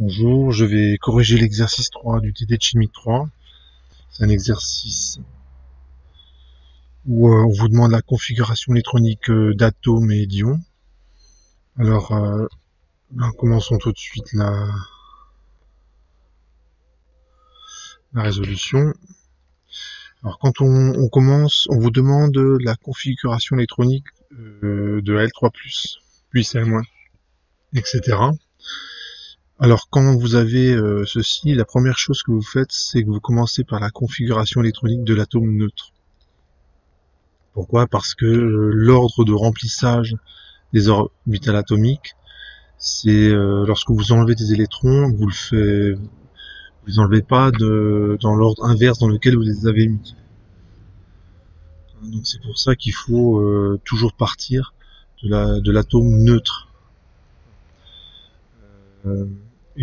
Bonjour, je vais corriger l'exercice 3 du TD de chimie 3. C'est un exercice où on vous demande la configuration électronique d'atomes et d'ions. Alors, commençons tout de suite la résolution. Alors, quand on commence, on vous demande la configuration électronique de L3+, puis L-, etc. Alors, quand vous avez ceci, la première chose que vous faites, c'est que vous commencez par la configuration électronique de l'atome neutre. Pourquoi? Parce que l'ordre de remplissage des orbitales atomiques, c'est lorsque vous enlevez des électrons, vous les enlevez pas dans l'ordre inverse dans lequel vous les avez mis. Donc c'est pour ça qu'il faut toujours partir de l'atome neutre.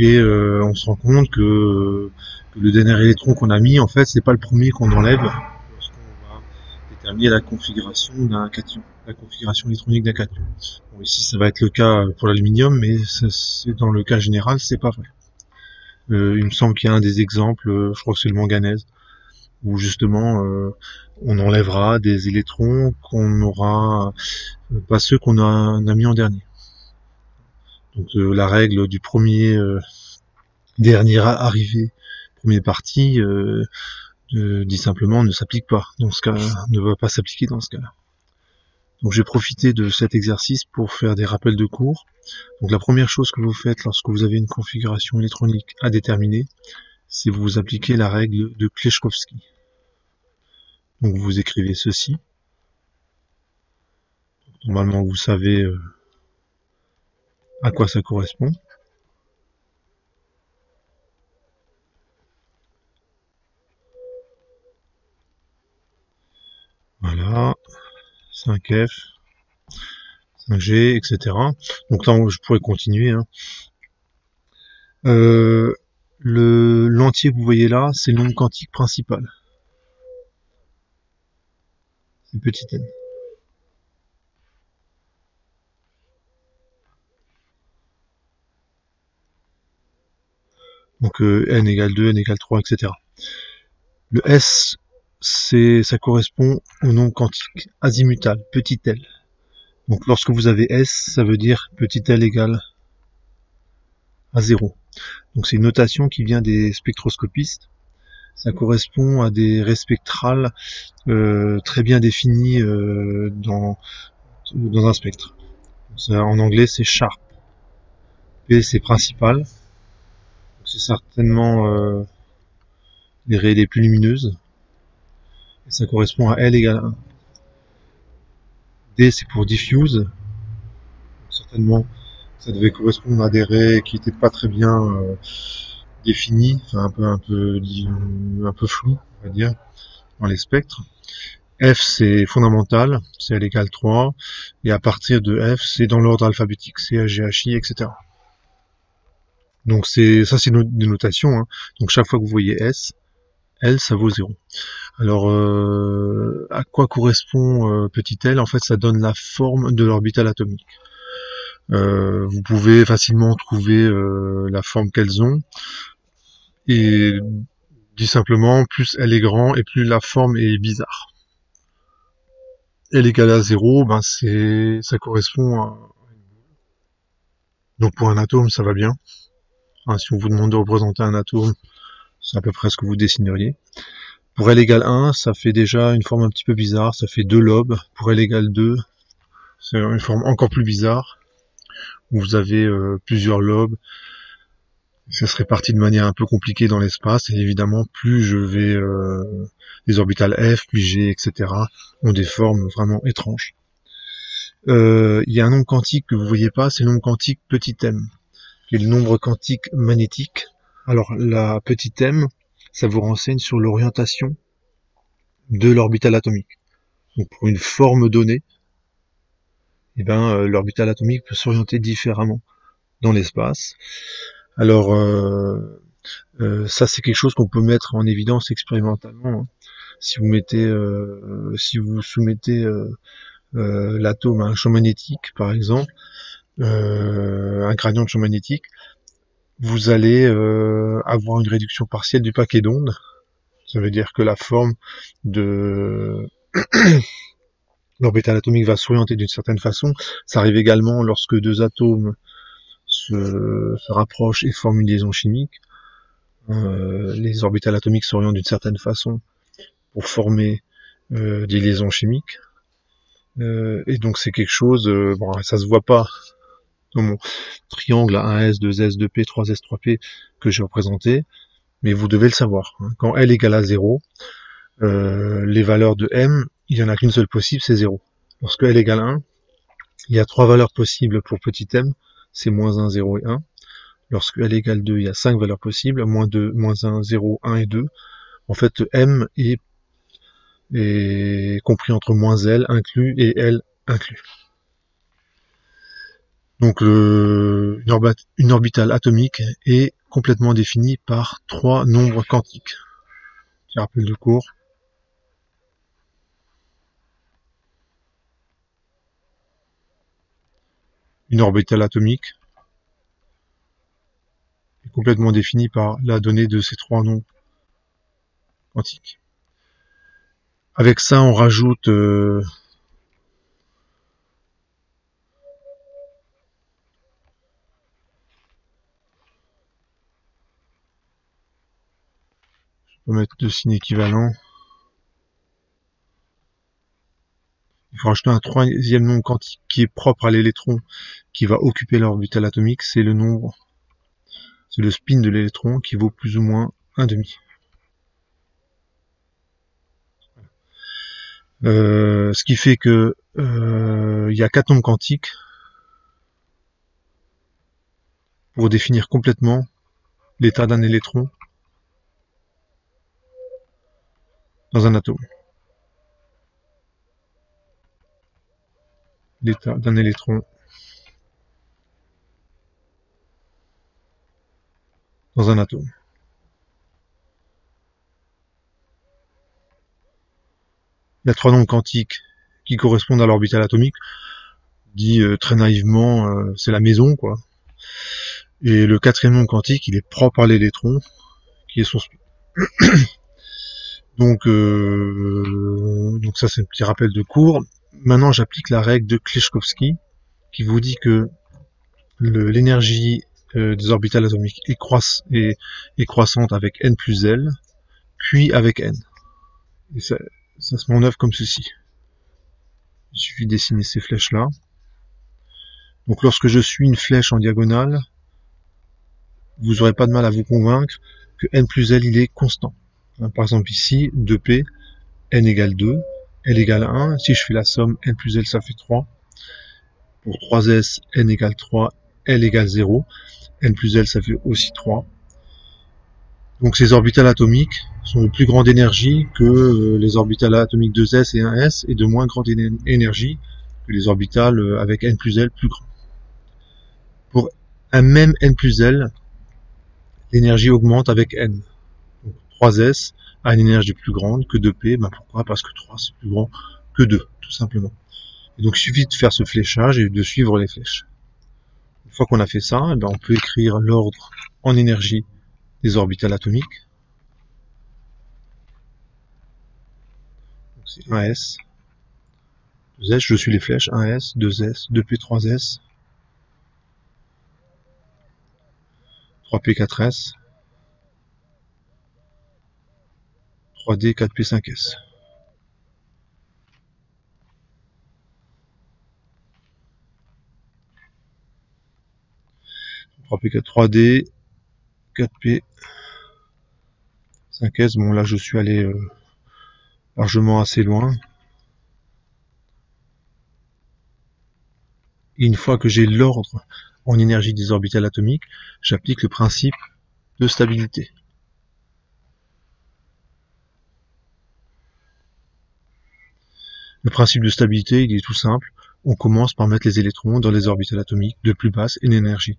On se rend compte que le dernier électron qu'on a mis, en fait, c'est pas le premier qu'on enlève lorsqu'on va déterminer la configuration d'un cation, la configuration électronique d'un cation. Bon, ici, ça va être le cas pour l'aluminium, mais dans le cas général, c'est pas vrai. Il me semble qu'il y a un des exemples, je crois que c'est le manganèse, où justement on enlèvera des électrons qu'on aura, pas ceux qu'on a mis en dernier. Donc la règle du premier dernier arrivé, premier parti, dit simplement ne s'applique pas dans ce cas, ne va pas s'appliquer dans ce cas-là. Donc j'ai profité de cet exercice pour faire des rappels de cours. Donc la première chose que vous faites lorsque vous avez une configuration électronique à déterminer, c'est vous appliquez la règle de Kleshkovsky. Donc vous écrivez ceci. Normalement vous savez à quoi ça correspond. Voilà, 5F, 5G, etc. Donc là je pourrais continuer. L'entier que vous voyez là, c'est le nombre quantique principal. C'est petit n. Donc n égale 2, n égale 3, etc. Le S, ça correspond au nombre quantique azimutal, petit l. Donc lorsque vous avez S, ça veut dire petit l égale à 0. Donc c'est une notation qui vient des spectroscopistes. Ça correspond à des raies spectrales très bien définies dans un spectre. Ça, en anglais, c'est sharp. P, c'est principal. C'est certainement les raies les plus lumineuses. Et ça correspond à L égale 1. D, c'est pour diffuse. Donc, certainement, ça devait correspondre à des raies qui n'étaient pas très bien définies, enfin un peu floues, on va dire, dans les spectres. F, c'est fondamental, c'est L égale 3, et à partir de F, c'est dans l'ordre alphabétique, C, H, G, H, I, etc. Donc c'est des notations, hein. Donc chaque fois que vous voyez S, L, ça vaut 0. Alors, à quoi correspond petit l? En fait, ça donne la forme de l'orbitale atomique. Vous pouvez facilement trouver la forme qu'elles ont, et dit simplement, plus L est grand et plus la forme est bizarre. L égale à 0, ben ça correspond à... Donc pour un atome, ça va bien. Hein, si on vous demande de représenter un atome, c'est à peu près ce que vous dessineriez. Pour L égale 1, ça fait déjà une forme un petit peu bizarre, ça fait 2 lobes. Pour L égale 2, c'est une forme encore plus bizarre, où vous avez plusieurs lobes. Ça se répartit de manière un peu compliquée dans l'espace, et évidemment, plus je vais... les orbitales F, puis G, etc. ont des formes vraiment étranges. Il y a un nombre quantique que vous voyez pas, c'est le nombre quantique petit m, qui est le nombre quantique magnétique. Alors, la petite m, ça vous renseigne sur l'orientation de l'orbitale atomique. Donc, pour une forme donnée, eh ben, l'orbitale atomique peut s'orienter différemment dans l'espace. Alors, ça, c'est quelque chose qu'on peut mettre en évidence expérimentalement. Hein. Si vous soumettez l'atome à un champ magnétique, par exemple, un gradient de champ magnétique, vous allez avoir une réduction partielle du paquet d'ondes. Ça veut dire que la forme de l'orbital atomique va s'orienter d'une certaine façon. Ça arrive également lorsque deux atomes se rapprochent et forment une liaison chimique. Les orbitales atomiques s'orientent d'une certaine façon pour former des liaisons chimiques. Et donc c'est quelque chose, bon, ça se voit pas dans mon triangle à 1s, 2s, 2p, 3s, 3p que j'ai représenté, mais vous devez le savoir. Quand L égale à 0, les valeurs de M, il n'y en a qu'une seule possible, c'est 0. Lorsque L égale 1, il y a 3 valeurs possibles pour petit m, c'est moins 1, 0 et 1. Lorsque L égale 2, il y a 5 valeurs possibles, moins 2, moins 1, 0, 1 et 2. En fait, M est compris entre moins L inclus et L inclus. Donc une orbitale atomique est complètement définie par 3 nombres quantiques. Petit rappel de cours. Une orbitale atomique est complètement définie par la donnée de ces 3 nombres quantiques. Avec ça, on rajoute je peux mettre 2 signes équivalents. Il faut rajouter un troisième nombre quantique qui est propre à l'électron qui va occuper l'orbitale atomique, c'est le spin de l'électron qui vaut plus ou moins 1,5. Ce qui fait que il y a 4 nombres quantiques pour définir complètement l'état d'un électron dans un atome. L'état d'un électron dans un atome. Il y a 3 nombres quantiques qui correspondent à l'orbitale atomique. Dit très naïvement, c'est la maison, quoi. Et le 4e nombre quantique, il est propre à l'électron, qui est son spin. Donc ça c'est un petit rappel de cours. Maintenant j'applique la règle de Kleshkovsky qui vous dit que l'énergie des orbitales atomiques est croissante avec n plus L, puis avec n. Et ça se met en œuvre comme ceci. Il suffit de dessiner ces flèches là. Donc lorsque je suis une flèche en diagonale, vous n'aurez pas de mal à vous convaincre que n plus L il est constant. Par exemple ici, 2p, n égale 2, L égale 1, si je fais la somme, n plus L ça fait 3. Pour 3s, n égale 3, L égale 0, n plus L ça fait aussi 3. Donc ces orbitales atomiques sont de plus grande énergie que les orbitales atomiques 2s et 1s, et de moins grande énergie que les orbitales avec n plus L plus grand. Pour un même n plus L, l'énergie augmente avec n. Donc 3s a une énergie plus grande que 2p, pourquoi? Parce que 3 c'est plus grand que 2, tout simplement. Et donc il suffit de faire ce fléchage et de suivre les flèches. Une fois qu'on a fait ça, on peut écrire l'ordre en énergie des orbitales atomiques. C'est 1s, 2s, je suis les flèches, 1s, 2s, 2p, 3s, 3p, 4s, 3d, 4p, 5s. 3p, 3d, 4p, 5s. Bon là je suis allé largement assez loin. Et une fois que j'ai l'ordre en énergie des orbitales atomiques, j'applique le principe de stabilité. Le principe de stabilité, il est tout simple. On commence par mettre les électrons dans les orbitales atomiques de plus basse énergie.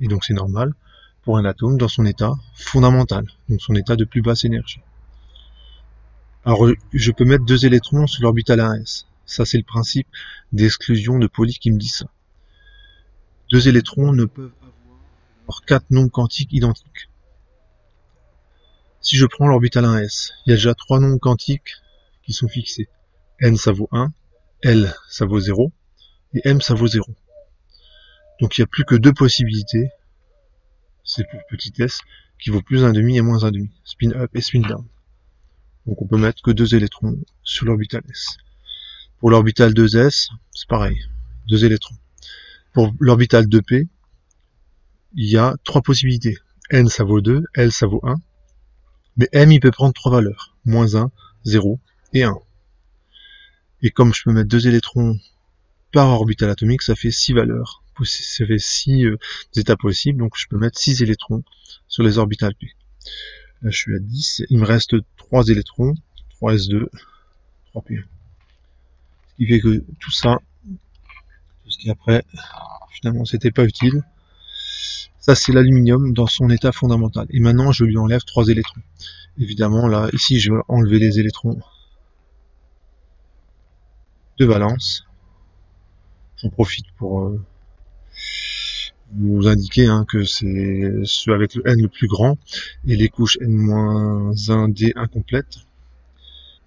Et donc c'est normal pour un atome dans son état fondamental, donc son état de plus basse énergie. Alors je peux mettre 2 électrons sur l'orbitale 1s. Ça c'est le principe d'exclusion de Pauli qui me dit ça. 2 électrons ne peuvent avoir pour 4 nombres quantiques identiques. Si je prends l'orbital 1s, il y a déjà 3 nombres quantiques qui sont fixés. N ça vaut 1, L ça vaut 0, et M ça vaut 0. Donc il n'y a plus que 2 possibilités, c'est pour petit s, qui vaut plus 1,5 et moins 1,5, spin up et spin down. Donc on peut mettre que 2 électrons sur l'orbital s. Pour l'orbital 2s, c'est pareil, 2 électrons. Pour l'orbital 2p, il y a 3 possibilités. N ça vaut 2, L ça vaut 1, mais M il peut prendre 3 valeurs, moins 1, 0 et 1. Et comme je peux mettre 2 électrons par orbital atomique, ça fait 6 valeurs, ça fait 6 états possibles, donc je peux mettre 6 électrons sur les orbitales P. Là je suis à 10, il me reste 3 électrons, 3s2, 3p1. Ce qui fait que tout ça, tout ce qui est après, finalement c'était pas utile. Ça c'est l'aluminium dans son état fondamental. Et maintenant je lui enlève 3 électrons. Évidemment là, ici je vais enlever les électrons de valence. J'en profite pour vous indiquer que c'est ceux avec le N le plus grand et les couches N-1D incomplètes.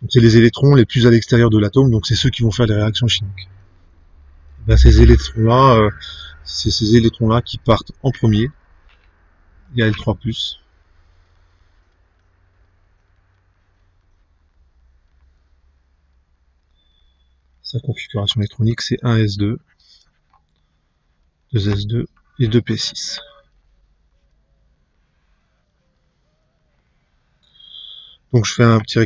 Donc c'est les électrons les plus à l'extérieur de l'atome, donc c'est ceux qui vont faire les réactions chimiques. Ben, ces électrons-là, c'est ces électrons-là qui partent en premier. Il y a L3+. Sa configuration électronique, c'est 1s2, 2s2 et 2p6. Donc je fais un petit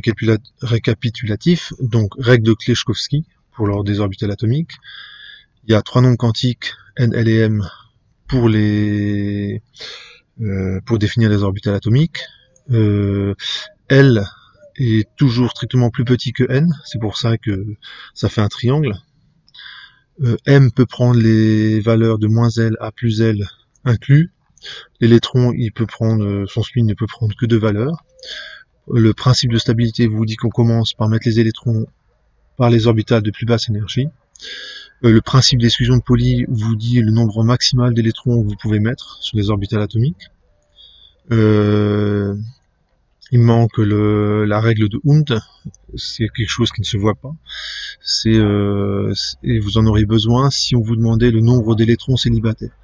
récapitulatif. Donc règle de Kleshkovsky pour l'ordre des orbitales atomiques. Il y a 3 nombres quantiques N, L et M pour définir les orbitales atomiques. L est toujours strictement plus petit que N, c'est pour ça que ça fait un triangle. M peut prendre les valeurs de moins L à plus L inclus. L'électron, il peut prendre, son spin ne peut prendre que 2 valeurs. Le principe de stabilité vous dit qu'on commence par mettre les électrons par les orbitales de plus basse énergie. Le principe d'exclusion de Pauli vous dit le nombre maximal d'électrons que vous pouvez mettre sur les orbitales atomiques. Il manque la règle de Hund, c'est quelque chose qui ne se voit pas. Et vous en aurez besoin si on vous demandait le nombre d'électrons célibataires.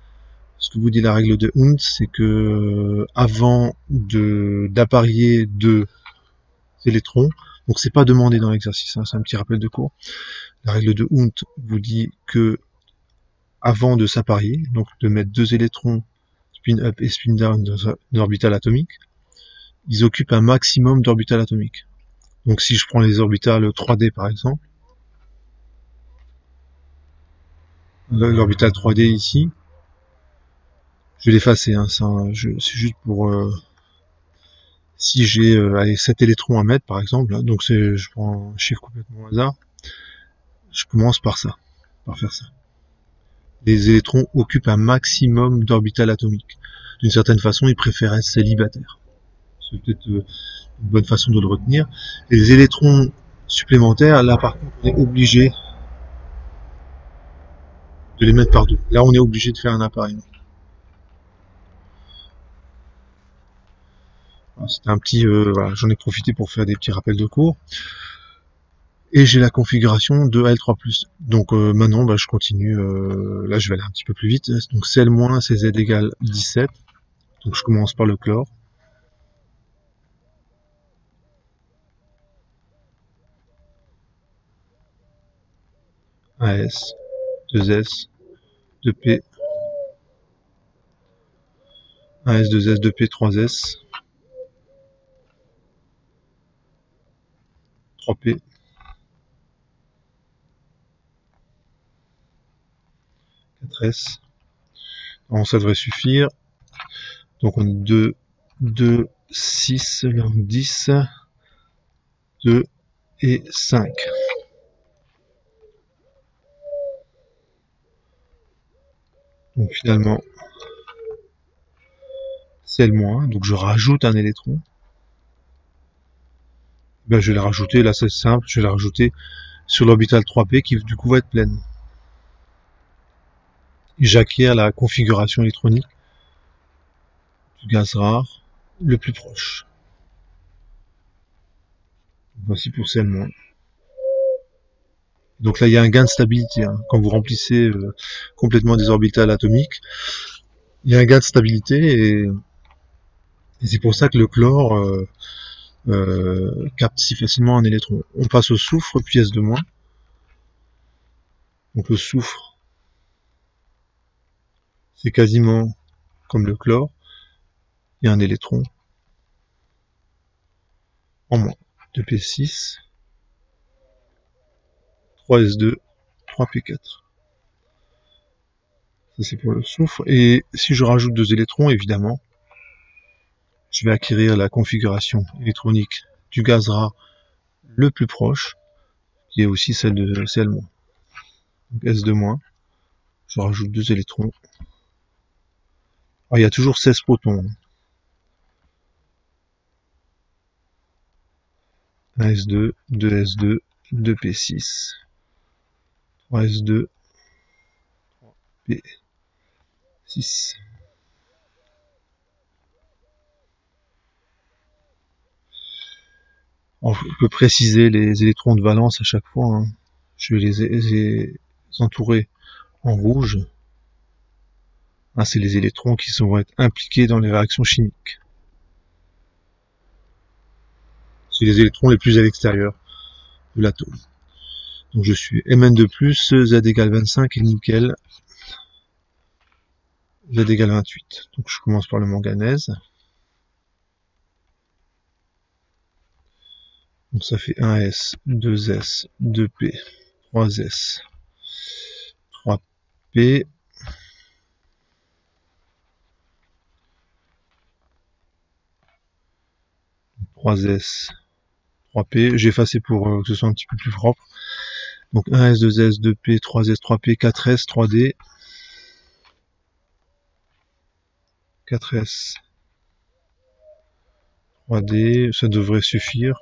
Ce que vous dit la règle de Hund, c'est que avant d'apparier 2 électrons, donc c'est pas demandé dans l'exercice, c'est un petit rappel de cours. La règle de Hund vous dit que avant de s'apparier, donc de mettre 2 électrons spin up et spin down dans une orbitale atomique, ils occupent un maximum d'orbitales atomiques. Donc si je prends les orbitales 3D par exemple, l'orbitale 3D ici, je vais l'effacer, c'est juste pour si j'ai 7 électrons à mettre par exemple, donc je prends un chiffre complètement au hasard, je commence par ça, par faire ça. Les électrons occupent un maximum d'orbitales atomiques. D'une certaine façon, ils préfèrent être célibataires. C'est peut-être une bonne façon de le retenir. Les électrons supplémentaires, là par contre, on est obligé de les mettre par 2. Là, on est obligé de faire un appareil. C'était un petit, voilà, j'en ai profité pour faire des petits rappels de cours. Et j'ai la configuration de L3+. Donc maintenant, je continue. Là, je vais aller un petit peu plus vite. Donc Cl- Cz égale 17. Donc je commence par le chlore. AS, 2S, 2P, AS, 2S, 2P, 3S, 3P, 4S. Alors, ça devrait suffire. Donc on a 2, 2, 6, là 10, 2 et 5. Donc finalement, Cl-, donc je rajoute un électron. Je vais le rajouter, là c'est simple, je vais le rajouter sur l'orbitale 3p qui du coup va être pleine. J'acquiers la configuration électronique du gaz rare le plus proche. Voici pour Cl-. Donc là, il y a un gain de stabilité. Hein. Quand vous remplissez complètement des orbitales atomiques, il y a un gain de stabilité et c'est pour ça que le chlore capte si facilement un électron. On passe au soufre, puis S2-. Donc le soufre, c'est quasiment comme le chlore. Il y a un électron en moins. 2p6, 3s2, 3p4. Ça c'est pour le soufre. Et si je rajoute 2 électrons, évidemment, je vais acquérir la configuration électronique du gaz rare le plus proche, qui est aussi celle de Cl-. Donc S2-, je rajoute 2 électrons. Alors, il y a toujours 16 protons. 1s2, 2s2, 2p6, 3s2, 3p6. On peut préciser les électrons de valence à chaque fois. Hein. Je vais les entourer en rouge. Ah, c'est les électrons qui vont être impliqués dans les réactions chimiques. C'est les électrons les plus à l'extérieur de l'atome. Donc je suis Mn2+, Z égale 25 et nickel, Z égale 28. Donc je commence par le manganèse. Donc ça fait 1s, 2s, 2p, 3s, 3p, 3s, 3p. J'ai effacé pour que ce soit un petit peu plus propre. Donc 1s, 2s, 2p, 3s, 3p, 4s, 3d, 4s, 3d, ça devrait suffire.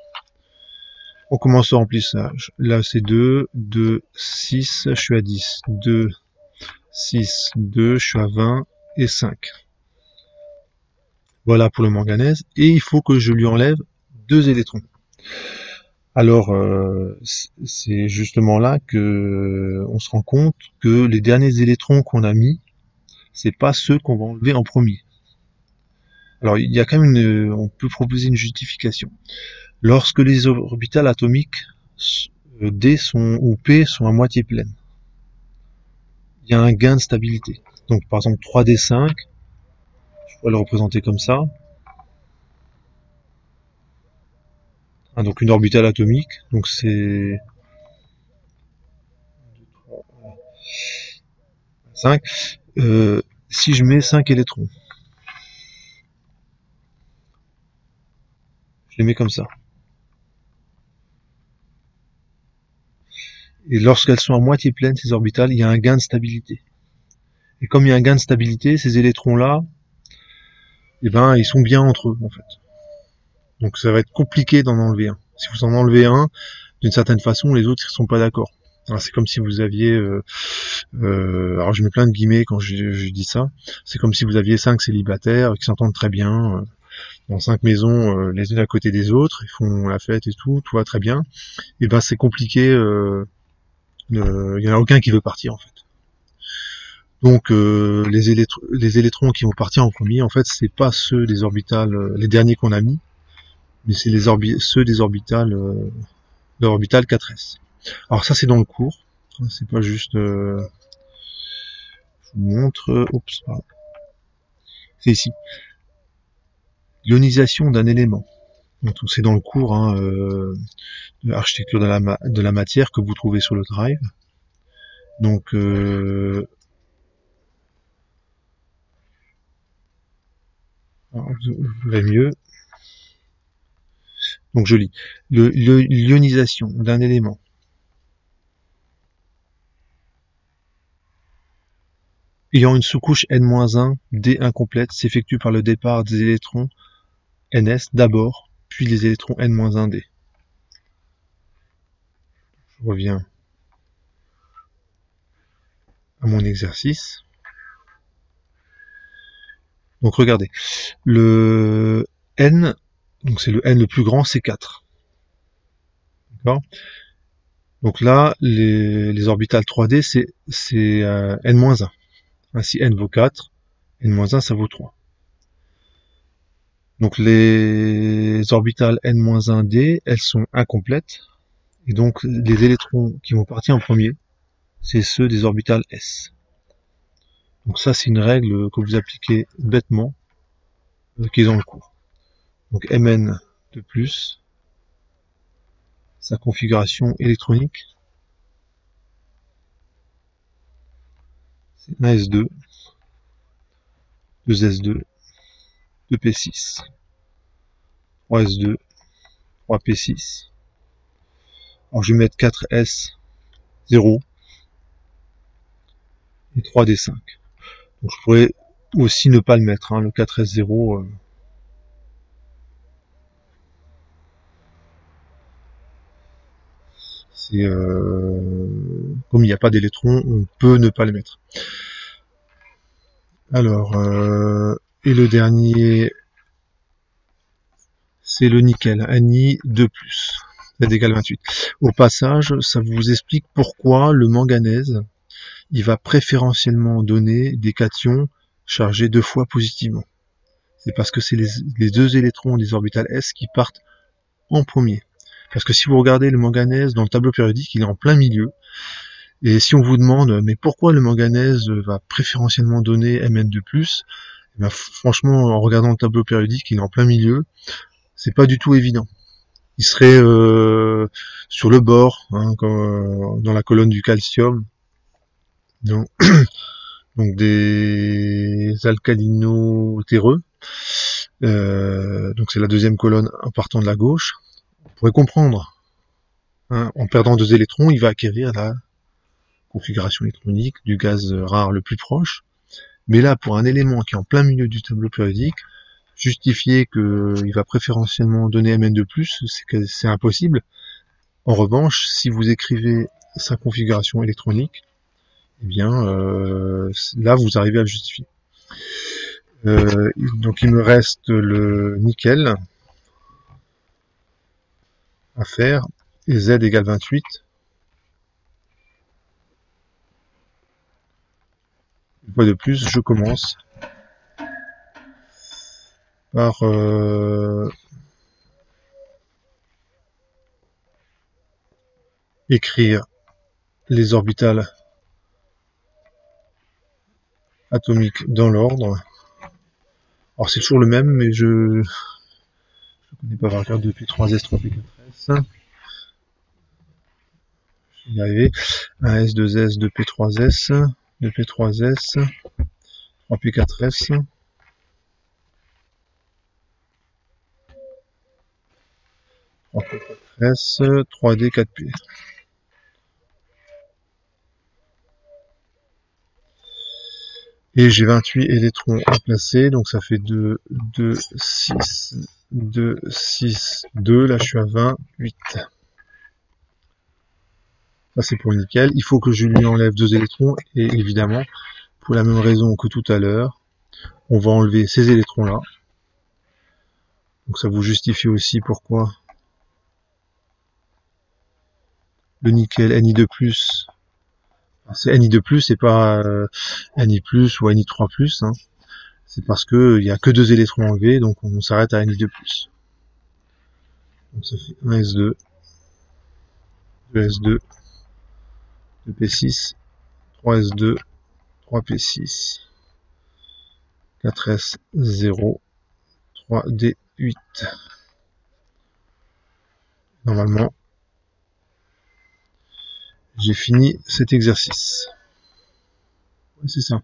On commence au remplissage. Là c'est 2, 2, 6, je suis à 10. 2, 6, 2, je suis à 20 et 5. Voilà pour le manganèse. Et il faut que je lui enlève 2 électrons. Alors, c'est justement là que on se rend compte que les derniers électrons qu'on a mis, c'est pas ceux qu'on va enlever en premier. Alors, il y a quand même on peut proposer une justification. Lorsque les orbitales atomiques D ou P sont à moitié pleines, il y a un gain de stabilité. Donc, par exemple, 3D5, je pourrais le représenter comme ça. Ah, donc une orbitale atomique, donc c'est 5. Si je mets 5 électrons, je les mets comme ça. Et lorsqu'elles sont à moitié pleines, ces orbitales, il y a un gain de stabilité. Et comme il y a un gain de stabilité, ces électrons-là, eh ben, ils sont bien entre eux, en fait. Donc ça va être compliqué d'en enlever un. Si vous en enlevez un, d'une certaine façon, les autres ne sont pas d'accord. C'est comme si vous aviez, alors je mets plein de guillemets quand je dis ça, c'est comme si vous aviez 5 célibataires qui s'entendent très bien, dans 5 maisons, les unes à côté des autres, ils font la fête et tout va très bien. Et ben c'est compliqué, il y en a aucun qui veut partir en fait. Donc les électrons qui vont partir en premier, en fait, c'est pas ceux des orbitales, les derniers qu'on a mis, mais c'est ceux des orbitales, de l'orbital 4s. Alors ça c'est dans le cours, c'est pas juste, je vous montre, oups, pardon. C'est ici. L'ionisation d'un élément. Donc c'est dans le cours hein, de l'architecture de la matière que vous trouvez sur le drive. Donc vous verrez mieux. Donc je lis. L'ionisation d'un élément ayant une sous-couche N-1, D incomplète, s'effectue par le départ des électrons NS d'abord, puis les électrons N-1D. Je reviens à mon exercice. Donc regardez, le n, donc c'est le n le plus grand, c'est 4. D'accord? Donc là, les orbitales 3D, c'est n-1. Ainsi, n vaut 4, n-1, ça vaut 3. Donc les orbitales n-1d, elles sont incomplètes. Et donc les électrons qui vont partir en premier, c'est ceux des orbitales s. Donc ça, c'est une règle que vous appliquez bêtement, qui est dans le cours. Donc Mn de plus, sa configuration électronique, c'est 1s2, 2s2, 2p6, 3s2, 3p6. Alors je vais mettre 4s, 0 et 3d5. Donc je pourrais aussi ne pas le mettre, hein, le 4s0. C'est comme il n'y a pas d'électrons, on peut ne pas le mettre. Alors, et le dernier, c'est le nickel, Ni 2+, Z égale 28. Au passage, ça vous explique pourquoi le manganèse, il va préférentiellement donner des cations chargés 2 fois positivement. C'est parce que c'est les 2 électrons des orbitales s qui partent en premier. Parce que si vous regardez le manganèse dans le tableau périodique, il est en plein milieu. Et si on vous demande, mais pourquoi le manganèse va préférentiellement donner Mn2+, eh bien, franchement, en regardant le tableau périodique, il est en plein milieu. C'est pas du tout évident. Il serait sur le bord, hein, dans la colonne du calcium. Donc, donc des alcalino-terreux. Donc c'est la deuxième colonne en partant de la gauche. On pourrait comprendre. Hein, en perdant 2 électrons, il va acquérir la configuration électronique du gaz rare le plus proche. Mais là, pour un élément qui est en plein milieu du tableau périodique, justifier qu'il va préférentiellement donner Mn2+, c'est impossible. En revanche, si vous écrivez sa configuration électronique, eh bien, là, vous arrivez à le justifier. Donc, il me reste le nickel à faire, et Z égale 28. Une fois de plus, je commence par écrire les orbitales atomiques dans l'ordre. Alors c'est toujours le même, mais je connais pas par cœur, 2p3s, 3p4s. Je vais y arriver. 1s, 2s, 2p3s, 2p3s, 3p4s. 3p4s, 3d, 4p. Et j'ai 28 électrons à placer, donc ça fait 2, 2, 6, 2, 6, 2. Là, je suis à 28. Ça, c'est pour le nickel. Il faut que je lui enlève 2 électrons, et évidemment, pour la même raison que tout à l'heure, on va enlever ces électrons-là. Donc ça vous justifie aussi pourquoi le nickel Ni2+, c'est Ni2+, c'est pas Ni+, ou Ni3+, hein. C'est parce que il y a que 2 électrons enlevés, donc on s'arrête à Ni2+. Donc ça fait 1s2, 2s2, 2p6, 3s2, 3p6, 4s, 0, 3d8. Normalement, j'ai fini cet exercice. C'est ça.